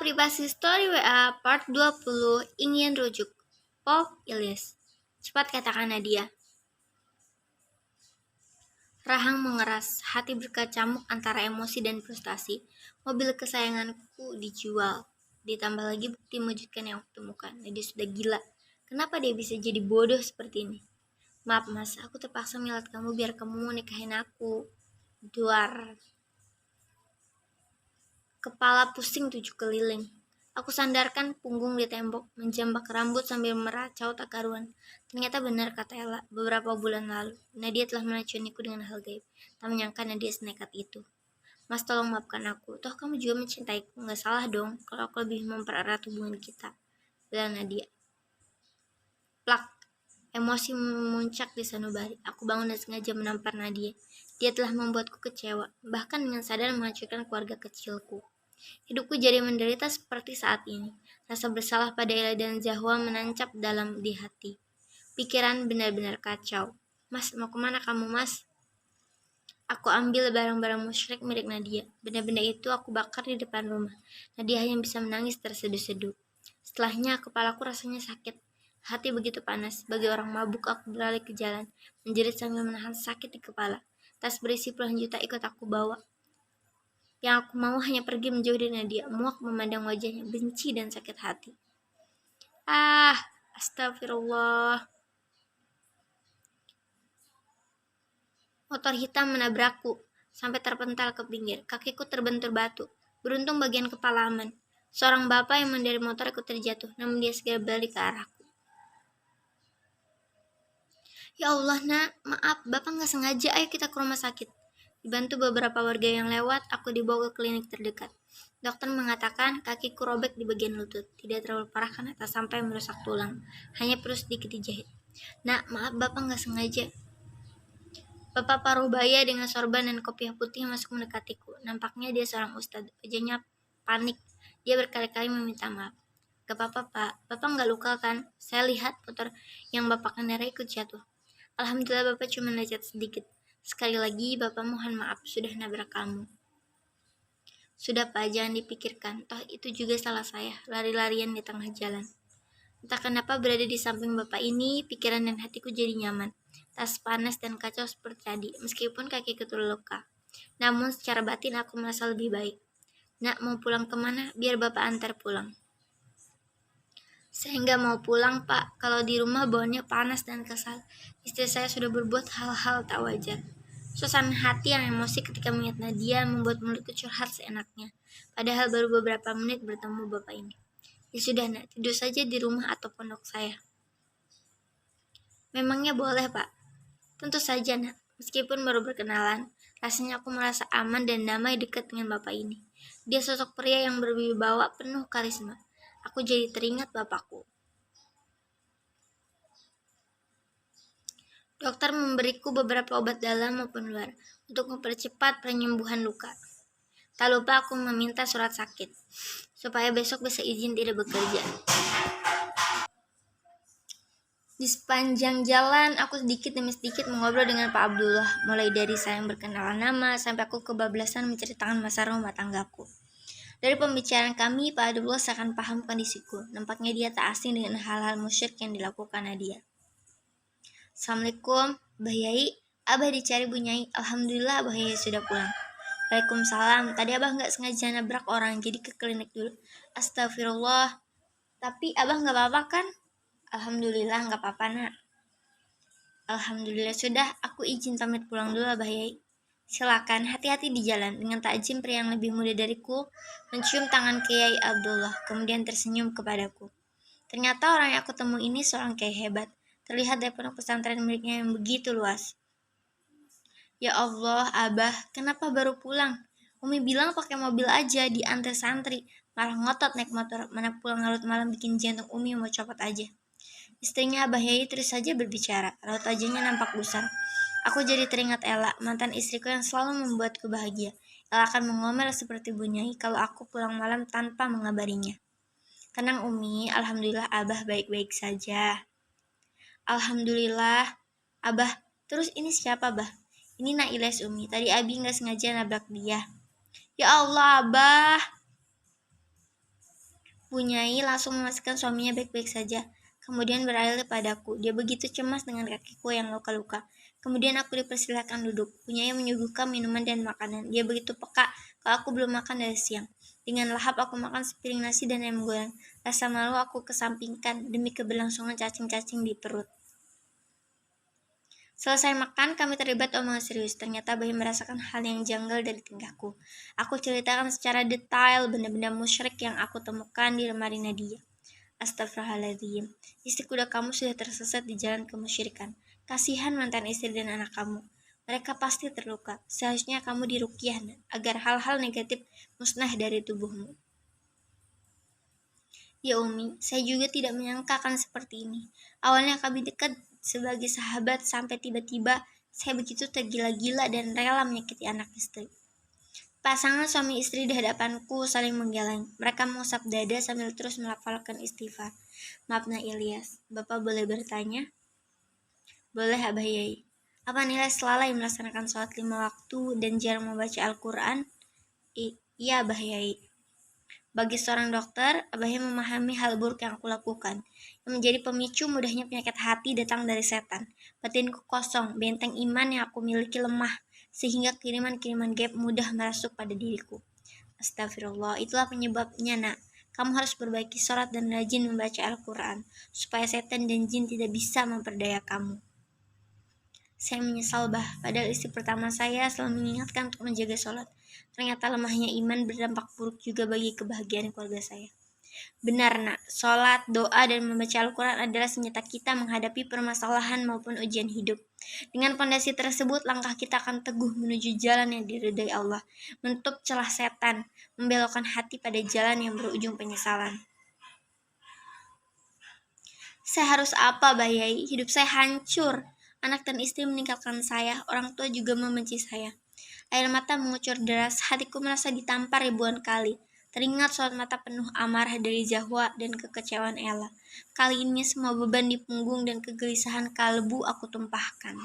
Privasi Story WA Part 20 ingin rujuk. Pop Ilyas. Cepat katakan Nadia. Rahang mengeras, hati berkecamuk antara emosi dan frustasi. Mobil kesayanganku dijual. Ditambah lagi bukti mengejutkan yang aku temukan. Nadia sudah gila. Kenapa dia bisa jadi bodoh seperti ini? Maaf mas, aku terpaksa milat kamu biar kamu mau nikahin aku. Duar. Kepala pusing 7 keliling. Aku sandarkan punggung di tembok, menjambak rambut sambil meracau tak karuan. Ternyata benar kata Ella, beberapa bulan lalu, Nadia telah meracuniku dengan hal gaib. Tak menyangka Nadia senekat itu. Mas tolong maafkan aku, toh kamu juga mencintaiku, nggak salah dong kalau aku lebih mempererat hubungan kita. Bilang Nadia. Plak, emosi memuncak di sanubari. Aku bangun dan sengaja menampar Nadia. Dia telah membuatku kecewa, bahkan dengan sadar menghancurkan keluarga kecilku. Hidupku jadi menderita seperti saat ini. Rasa bersalah pada Ella dan Zahwa menancap dalam di hati. Pikiran benar-benar kacau. Mas, mau kemana kamu, mas? Aku ambil barang-barang musyrik milik Nadia. Benda-benda itu aku bakar di depan rumah. Nadia hanya bisa menangis terseduh-seduh. Setelahnya, kepalaku rasanya sakit. Hati begitu panas. Bagi orang mabuk, aku berlari ke jalan, menjerit sambil menahan sakit di kepala. Tas berisi puluhan juta ikut aku bawa. Yang aku mau hanya pergi menjauh dari Nadia, muak memandang wajahnya, benci dan sakit hati. Astagfirullah. Motor hitam menabrakku, sampai terpental ke pinggir. Kakiku terbentur batu. Beruntung bagian kepala aman. Seorang bapak yang mengendarai motor ikut terjatuh, namun dia segera balik ke arahku. Ya Allah nak, maaf, bapak nggak sengaja, ayo kita ke rumah sakit. Dibantu beberapa warga yang lewat, aku dibawa ke klinik terdekat. Dokter mengatakan kakiku robek di bagian lutut. Tidak terlalu parah karena tak sampai merusak tulang. Hanya perlu sedikit dijahit. Nak, maaf bapak nggak sengaja. Bapak Parubaya dengan sorban dan kopiah putih masuk mendekatiku. Nampaknya dia seorang ustadz. Wajahnya panik. Dia berkali-kali meminta maaf. Gak apa-apa pak, bapak nggak luka kan? Saya lihat motor yang bapak kendarai ikut jatuh. Alhamdulillah bapak cuma lecet sedikit. Sekali lagi, Bapak mohon maaf sudah nabrak kamu. Sudah Pak, jangan dipikirkan. Toh itu juga salah saya, lari-larian di tengah jalan. Entah kenapa berada di samping Bapak ini, pikiran dan hatiku jadi nyaman. Tak panas dan kacau seperti tadi, meskipun kakiku terluka. Namun secara batin aku merasa lebih baik. Nak, mau pulang kemana? Biar Bapak antar pulang. Saya nggak mau pulang, Pak. Kalau di rumah bawaannya panas dan kesal. Istri saya sudah berbuat hal-hal tak wajar. Suasana hati yang emosi ketika melihat Nadia membuat mulutku curhat seenaknya. Padahal baru beberapa menit bertemu bapak ini. Ya sudah nak, tidur saja di rumah atau pondok saya. Memangnya boleh pak? Tentu saja nak, meskipun baru berkenalan, rasanya aku merasa aman dan damai dekat dengan bapak ini. Dia sosok pria yang berwibawa penuh karisma. Aku jadi teringat bapakku. Dokter memberiku beberapa obat dalam maupun luar untuk mempercepat penyembuhan luka. Tak lupa aku meminta surat sakit, supaya besok bisa izin tidak bekerja. Di sepanjang jalan, aku sedikit demi sedikit mengobrol dengan Pak Abdullah, mulai dari saling berkenalan nama, sampai aku kebablasan menceritakan masalah rumah tanggaku. Dari pembicaraan kami, Pak Abdullah seakan paham kondisiku. Nampaknya dia tak asing dengan hal-hal musyrik yang dilakukan Nadia. Assalamualaikum, Mbah Yai. Abah dicari Bu Nyai. Alhamdulillah Mbah Yai sudah pulang. Waalaikumsalam. Tadi abah nggak sengaja nabrak orang, jadi ke klinik dulu. Astagfirullah. Tapi abah nggak apa-apa kan? Alhamdulillah nggak apa-apa nak. Alhamdulillah sudah. Aku izin pamit pulang dulu Abah Yai. Silakan, hati-hati di jalan. Dengan takjim pria yang lebih muda dariku mencium tangan Kiai Abdullah, kemudian tersenyum kepadaku. Ternyata orang yang aku temui ini seorang kiai hebat. Terlihat dari pondok pesantren miliknya yang begitu luas. Ya Allah, Abah, kenapa baru pulang? Umi bilang pakai mobil aja, diantar santri. Malah ngotot naik motor, mana pulang larut malam bikin jantung Umi mau copot aja. Istrinya Abah Yai terus saja berbicara, raut wajahnya nampak gusar. Aku jadi teringat Ella, mantan istriku yang selalu membuatku bahagia. Ella akan mengomel seperti Bu Nyai kalau aku pulang malam tanpa mengabarinya. Tenang Umi, alhamdulillah Abah baik-baik saja. Alhamdulillah, Abah. Terus ini siapa, Bah? Ini Nailes Umi. Tadi Abi nggak sengaja nabrak dia. Ya Allah, Abah. Bunyai langsung memastikan suaminya baik-baik saja. Kemudian beralih padaku. Dia begitu cemas dengan kakiku yang luka-luka. Kemudian aku dipersilakan duduk. Bunyai menyuguhkan minuman dan makanan. Dia begitu peka kalau aku belum makan dari siang. Dengan lahap aku makan sepiring nasi dan ayam goreng. Rasa malu aku kesampingkan demi keberlangsungan cacing-cacing di perut. Selesai makan, kami terlibat omongan serius. Ternyata Bayi merasakan hal yang janggal dari tingkahku. Aku ceritakan secara detail benda-benda musyrik yang aku temukan di lemari Nadia. Astagfirullahaladzim. Istri kuda kamu sudah tersesat di jalan kemusyrikan. Kasihan mantan istri dan anak kamu. Mereka pasti terluka. Seharusnya kamu diruqyah agar hal-hal negatif musnah dari tubuhmu. Ya Umi, saya juga tidak menyangka akan seperti ini. Awalnya kami dekat sebagai sahabat sampai tiba-tiba saya begitu tergila-gila dan rela menyakiti anak istri. Pasangan suami istri di hadapanku saling menggeleng. Mereka mengusap dada sambil terus melafalkan istighfar. Maaf Nak Ilyas, Bapak boleh bertanya? Boleh Abah Yai. Apa nilai selalai melaksanakan sholat 5 waktu dan jarang membaca Al-Quran? Iya Abah Yai. Bagi seorang dokter, Abah Yai memahami hal buruk yang aku lakukan. Yang menjadi pemicu mudahnya penyakit hati datang dari setan. Batinku kosong, benteng iman yang aku miliki lemah, sehingga kiriman-kiriman gaib mudah masuk pada diriku. Astagfirullah, itulah penyebabnya Nak. Kamu harus perbaiki sholat dan rajin membaca Al-Quran, supaya setan dan jin tidak bisa memperdaya kamu. Saya menyesal padahal istri pertama saya selalu mengingatkan untuk menjaga sholat. Ternyata lemahnya iman berdampak buruk juga bagi kebahagiaan keluarga saya. Benar Nak, sholat, doa, dan membaca Al-Quran adalah senjata kita menghadapi permasalahan maupun ujian hidup. Dengan fondasi tersebut, langkah kita akan teguh menuju jalan yang diridhai Allah, menutup celah setan, membelokkan hati pada jalan yang berujung penyesalan. Saya harus apa, Bayai? Hidup saya hancur. Anak dan istri meninggalkan saya, orang tua juga membenci saya. Air mata mengucur deras, hatiku merasa ditampar ribuan kali. Teringat suatu mata penuh amarah dari Zahwa dan kekecewaan Ella. Kali ini semua beban di punggung dan kegelisahan kalbu aku tumpahkan.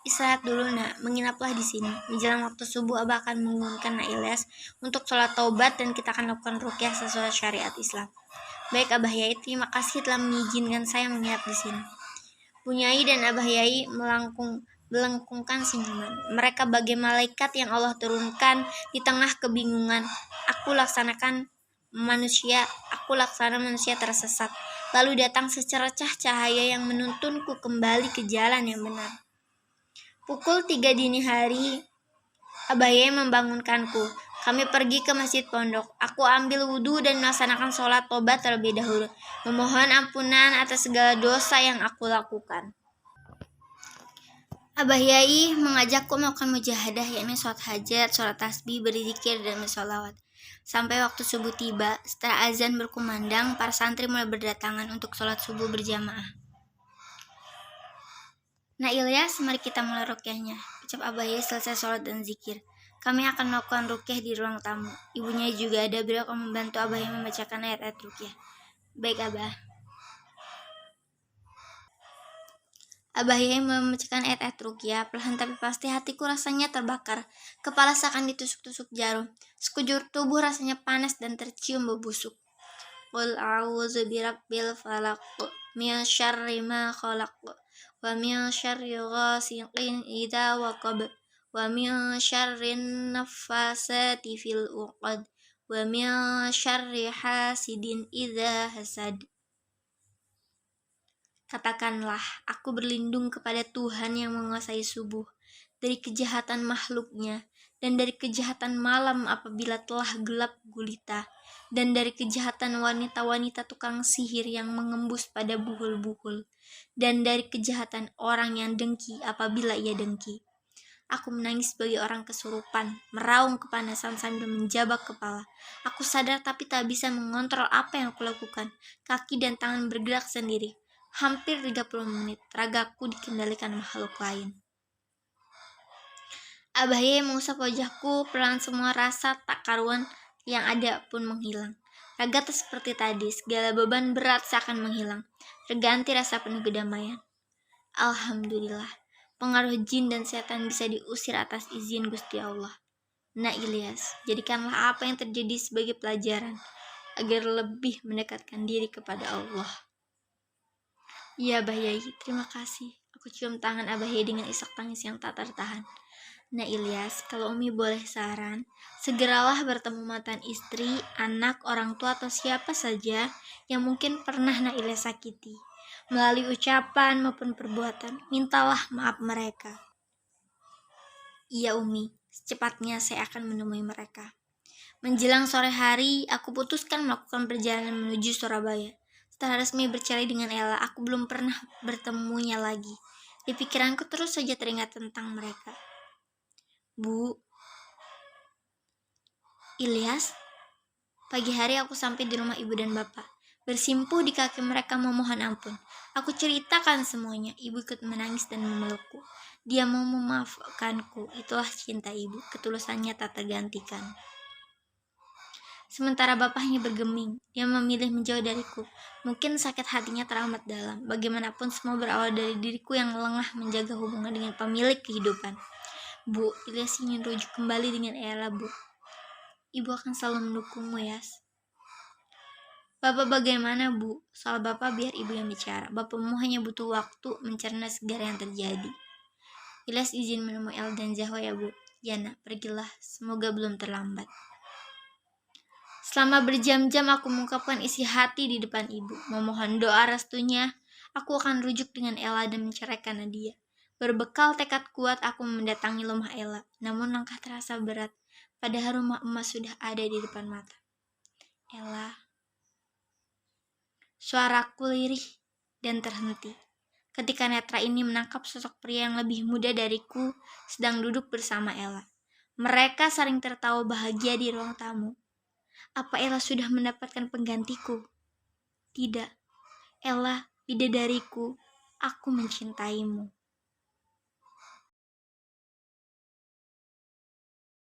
Istirahat dulu Nak, menginaplah di sini. Menjelang waktu subuh Abah akan mengumumkan Nak Ilyas untuk sholat taubat dan kita akan lakukan ruqyah sesuai syariat Islam. Baik Abah Yai, terima kasih telah mengizinkan saya menginap di sini. Bunyai dan Abah Yai melengkungkan senyuman. Mereka bagai malaikat yang Allah turunkan di tengah kebingungan. Aku laksana manusia tersesat. Lalu datang secercah cahaya yang menuntunku kembali ke jalan yang benar. Pukul 3 dini hari, Abah Yai membangunkanku. Kami pergi ke masjid pondok. Aku ambil wudhu dan melaksanakan sholat tobat terlebih dahulu. Memohon ampunan atas segala dosa yang aku lakukan. Abah Yai mengajakku melakukan mujahadah, yakni sholat hajat, sholat tasbih, berzikir, dan bersolawat. Sampai waktu subuh tiba, setelah azan berkumandang, para santri mulai berdatangan untuk sholat subuh berjamaah. Nah Ilyas, mari kita mulai ruqyahnya. Ucap Abah Yai selesai sholat dan zikir. Kami akan melakukan ruqyah di ruang tamu. Ibunya juga ada, beliau akan membantu Abah Yai membacakan ayat-ayat ruqyah. Baik Abah. Abah Yai membacakan ayat-ayat ruqyah, perlahan tapi pasti hatiku rasanya terbakar. Kepala seakan ditusuk-tusuk jarum. Sekujur tubuh rasanya panas dan tercium bau busuk. Qul a'udzu birabbil falaq min syarri ma khalaq wa min syarri ghasiqin idza waqab wa min syarri naffasati fil 'uqad wa min syarri hasidin idza hasad. Katakanlah, aku berlindung kepada Tuhan yang menguasai subuh, dari kejahatan makhluknya, dan dari kejahatan malam apabila telah gelap gulita, dan dari kejahatan wanita-wanita tukang sihir yang mengembus pada buhul-buhul, dan dari kejahatan orang yang dengki apabila ia dengki. Aku menangis sebagai orang kesurupan, meraung kepanasan sambil menjabak kepala. Aku sadar tapi tak bisa mengontrol apa yang aku lakukan. Kaki dan tangan bergerak sendiri. Hampir 30 menit, ragaku dikendalikan makhluk lain. Abah Yai mengusap wajahku, perlahan semua rasa tak karuan yang ada pun menghilang. Raga tak seperti tadi, segala beban berat seakan menghilang. Terganti rasa penuh kedamaian. Alhamdulillah, pengaruh jin dan setan bisa diusir atas izin Gusti Allah. Nah Ilyas, jadikanlah apa yang terjadi sebagai pelajaran. agar lebih mendekatkan diri kepada Allah. Ya Abah Yai, terima kasih. Aku cium tangan Abah Yai dengan isak tangis yang tak tertahan. Nah Ilyas, kalau Umi boleh saran, segeralah bertemu mantan istri, anak, orang tua atau siapa saja yang mungkin pernah Nah Ilyas sakiti. Melalui ucapan maupun perbuatan, mintalah maaf mereka. Iya Umi, secepatnya saya akan menemui mereka. Menjelang sore hari, aku putuskan melakukan perjalanan menuju Surabaya. Setelah resmi bercerai dengan Ella, aku belum pernah bertemunya lagi. Di pikiranku terus saja teringat tentang mereka. Bu, Ilyas, pagi hari aku sampai di rumah ibu dan bapak. Bersimpuh di kaki mereka memohon ampun. Aku ceritakan semuanya. Ibu ikut menangis dan memelukku. Dia mau memaafkanku. Itulah cinta ibu. Ketulusannya tak tergantikan. Sementara bapaknya bergeming. Dia memilih menjauh dariku. Mungkin sakit hatinya teramat dalam. Bagaimanapun semua berawal dari diriku yang lengah menjaga hubungan dengan pemilik kehidupan. Bu, Ilyas ingin rujuk kembali dengan Ella, Bu. Ibu akan selalu mendukungmu, Yas. Bapak bagaimana, Bu? Soal Bapak biar Ibu yang bicara. Bapakmu hanya butuh waktu mencerna segala yang terjadi. Ilyas izin menemui El dan Zahwa ya, Bu. Jana, pergilah. Semoga belum terlambat. Selama berjam-jam aku mengungkapkan isi hati di depan Ibu. Memohon doa restunya, aku akan rujuk dengan Ella dan menceraikan Nadia. Berbekal tekad kuat aku mendatangi rumah Ella. Namun langkah terasa berat. Padahal rumah emas sudah ada di depan mata. Ella. Suaraku lirih dan terhenti. Ketika netra ini menangkap sosok pria yang lebih muda dariku sedang duduk bersama Ella. Mereka saling tertawa bahagia di ruang tamu. Apa Ella sudah mendapatkan penggantiku? Tidak. Ella, bidadariku, aku mencintaimu.